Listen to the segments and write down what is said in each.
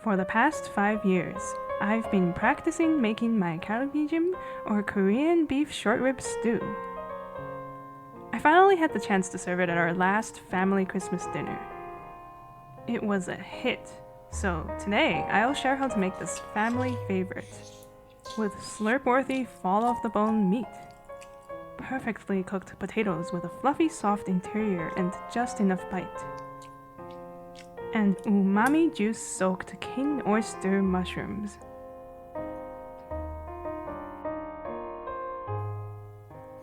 For the past 5 years, I've been practicing making my Galbijjim or Korean beef short rib stew. I finally had the chance to serve it at our last family Christmas dinner. It was a hit, so today I'll share how to make this family favorite with slurp-worthy fall-off-the-bone meat, perfectly cooked potatoes with a fluffy soft interior and just enough bite, and umami juice-soaked king oyster mushrooms.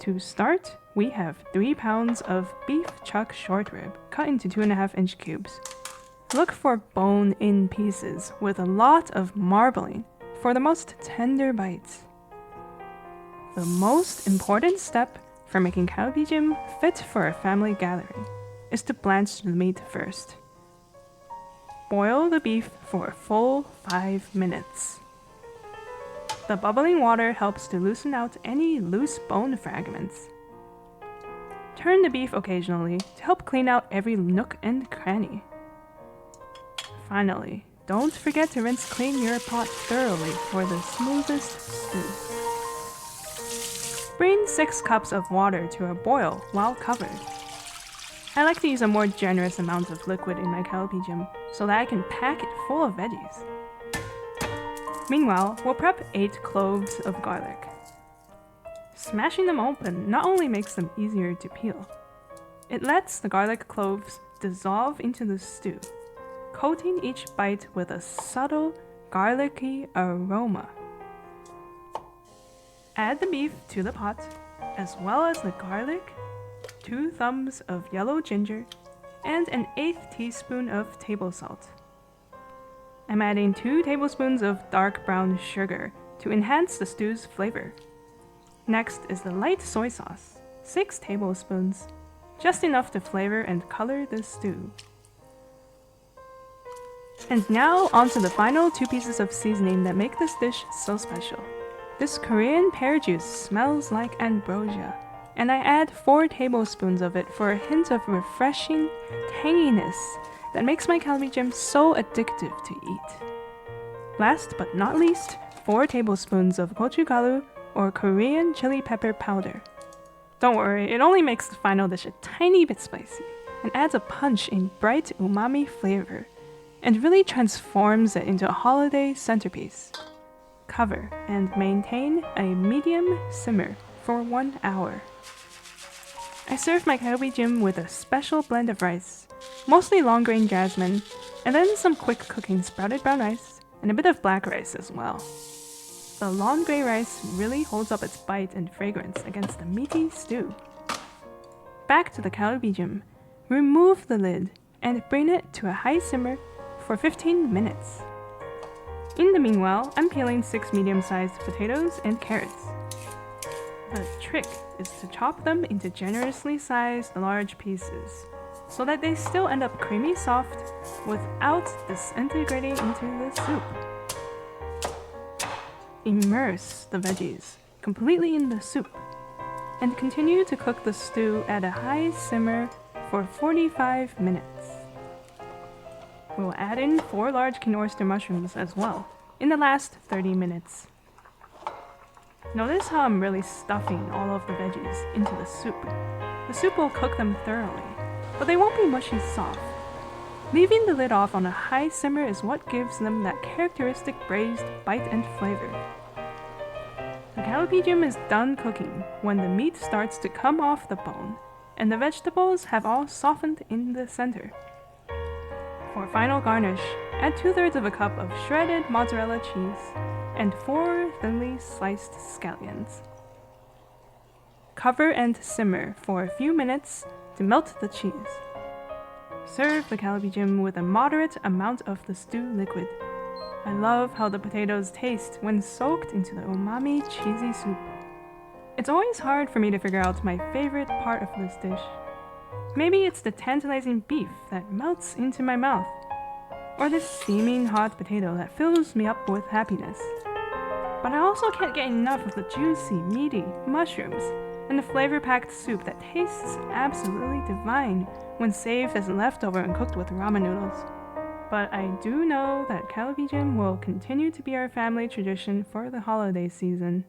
To start, we have 3 pounds of beef chuck short rib cut into 2.5-inch cubes. Look for bone-in pieces with a lot of marbling for the most tender bites. The most important step for making Galbijjim fit for a family gathering is to blanch the meat first. Boil the beef for a full 5 minutes. The bubbling water helps to loosen out any loose bone fragments. Turn the beef occasionally to help clean out every nook and cranny. Finally, don't forget to rinse clean your pot thoroughly for the smoothest stew. Bring 6 cups of water to a boil while covered. I like to use a more generous amount of liquid in my Galbijjim so that I can pack it full of veggies. Meanwhile, we'll prep 8 cloves of garlic. Smashing them open not only makes them easier to peel, it lets the garlic cloves dissolve into the stew, coating each bite with a subtle, garlicky aroma. Add the beef to the pot, as well as the garlic, 2 thumbs of yellow ginger, and an 1/8 teaspoon of table salt. I'm adding 2 tablespoons of dark brown sugar to enhance the stew's flavor. Next is the light soy sauce, 6 tablespoons, just enough to flavor and color the stew. And now onto the final 2 pieces of seasoning that make this dish so special. This Korean pear juice smells like ambrosia, and I add 4 tablespoons of it for a hint of refreshing tanginess that makes my Galbijjim so addictive to eat. Last but not least, 4 tablespoons of gochugaru or Korean chili pepper powder. Don't worry, it only makes the final dish a tiny bit spicy and adds a punch in bright umami flavor and really transforms it into a holiday centerpiece. Cover and maintain a medium simmer for 1 hour. I serve my Galbijjim with a special blend of rice, mostly long grain jasmine, and then some quick cooking sprouted brown rice and a bit of black rice as well. The long gray rice really holds up its bite and fragrance against the meaty stew. Back to the Galbijjim. Remove the lid and bring it to a high simmer for 15 minutes. In the meanwhile, I'm peeling 6 medium-sized potatoes and carrots. The trick is to chop them into generously sized large pieces so that they still end up creamy soft without disintegrating into the soup. Immerse the veggies completely in the soup and continue to cook the stew at a high simmer for 45 minutes. We'll add in 4 large king oyster mushrooms as well in the last 30 minutes. Notice how I'm really stuffing all of the veggies into the soup. The soup will cook them thoroughly, but they won't be mushy soft. Leaving the lid off on a high simmer is what gives them that characteristic braised bite and flavor. The Galbijjim is done cooking when the meat starts to come off the bone and the vegetables have all softened in the center. For final garnish, add 2/3 of a cup of shredded mozzarella cheese and 4 thinly sliced scallions. Cover and simmer for a few minutes to melt the cheese. Serve the Galbijjim with a moderate amount of the stew liquid. I love how the potatoes taste when soaked into the umami cheesy soup. It's always hard for me to figure out my favorite part of this dish. Maybe it's the tantalizing beef that melts into my mouth, or this steaming hot potato that fills me up with happiness. But I also can't get enough of the juicy, meaty mushrooms and the flavor-packed soup that tastes absolutely divine when saved as a leftover and cooked with ramen noodles. but I do know that Galbijjim will continue to be our family tradition for the holiday season.